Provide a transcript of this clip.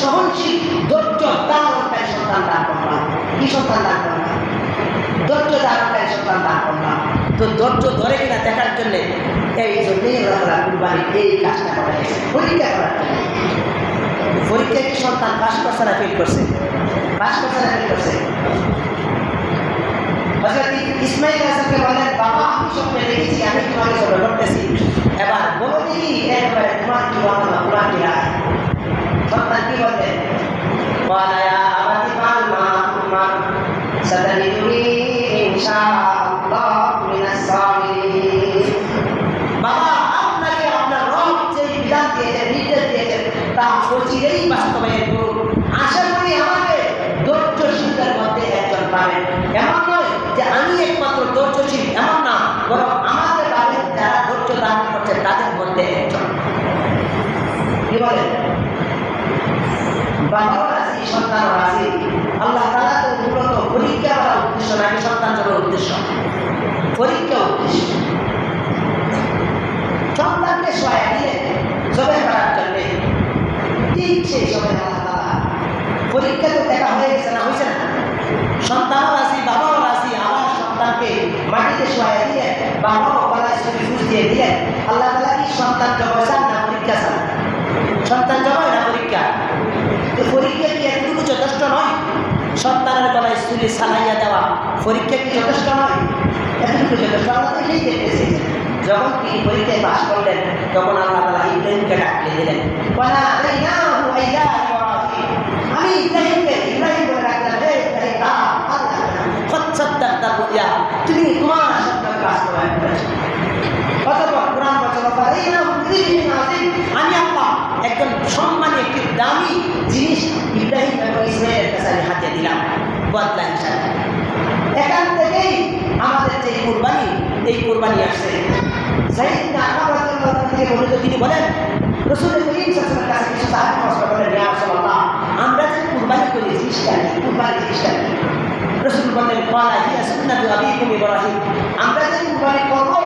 সহনশীল ধৈর্য ধারণকারী সন্তান দান করলাম। কি সন্তান দান করলাম? ধৈর্য ধারণকারী সন্তান দান করলাম। তো ধৈর্য ধরে কিনা দেখার জন্য এই জন্যই আল্লাহ কুরবানি এই কাজটা করা গেছে, পরীক্ষা করার জন্য। পরীক্ষায় কি সন্তান পাস করছে না ফেল করছে? পাস করছে না ফেল করছে? হযরত ইসমাঈল আলাইহিসসালামকে বলেন, বাবা আমি স্বপ্নে দেখেছি আমি তোমাকে জবে করতেছি, এবার বলো দেখি একবারে তোমার কি বর্ণনা, তোমার কি রায়? সন্তান কি বললেন? قال يا أبت افعل ما تؤمر ستجدني إن شاء الله من الصابرين। বাবা আপনাকে আপনার রব যে বিধান দিয়েছেন, নির্দেশ দিয়েছেন তা অচিরেই বাস্তবায়ন করুন। আশা করি আমাকে ধৈর্যশীলদের মধ্যে একজন পাবেন। এমন নয় যে আমি একমাত্র ধৈর্যশীল, এমন না, বরং আমাদের পাবেন যারা ধৈর্য ধারণ করছে তাদের মধ্যে একজন। কি বলেন? বাবাও রাজি, সন্তানও রাজি। আল্লাহ তাআলা তো মূলত পরীক্ষা করার উদ্দেশ্য নাকি সন্তান জন্মের উদ্দেশ্য? পরীক্ষা উদ্দেশ্য। সন্তানকে সহায় দিলে জবে করার জন্য ঠিক সেই সময় আল্লাহ তাআলা পরীক্ষা তো দেখা হয়ে গেছে না, হয়েছে না? সন্তানও রাজি, বাবাও রাজি। আবার সন্তানকে মাটিতে সহায় দিয়ে বাবাও গলায় ছুরি ঘুষ দিয়ে দিলেন। আল্লাহ তাআলা কি সন্তান জবাই চান না পরীক্ষা চান? সন্তান জবাই না পরীক্ষা? পরীক্ষা কি এতটুকু যথেষ্ট নয়? সন্তানের গলায় ছুরি চালাইয়া দেওয়া পরীক্ষা কি যথেষ্ট নয়? এতটুকু যথেষ্ট? আল্লাহ এই দেখতেছে। যখন তিনি পরীক্ষায় পাশ করলেন তখন আল্লাহ তাআলা ইব্রাহিমকে ডাকলে দিলেন, আমি ইব্রাহিমকে ইব্রাহিম বলে ডাকলাম, হে ইব্রাহিম তুমি তোমার সন্তান বাস্তবায়ন করেছো। অতঃপর কুরআন বচন আমি আল্লাহ একজন সম্মানী একটি দামি জিনিস ইব্রাহিম এবং ইসমাঈলের কাছে আমি হাতে দিলাম বদলা হিসাবে। এখান থেকেই আমাদের যে কুরবানি, এই কুরবানি আসছে। সাইয়েদনা আবু বকর রাদিয়াল্লাহু আনহু থেকে বর্ণিত, তিনি বলেন রাসূল করিম সাল্লাল্লাহু আলাইহি ওয়াসাল্লামের কাছে কিছু সাহাবী প্রশ্ন করলেন, ইয়া রাসূলুল্লাহ আমরা যে কুরবানি করি জিনিসটা কি? কুরবানি জিনিসটা কি? রাসূল বললেন, ক্বালা হিয়া সুন্নাতু আবিকুম ইব্রাহিম, আমরা যে কুরবানি করব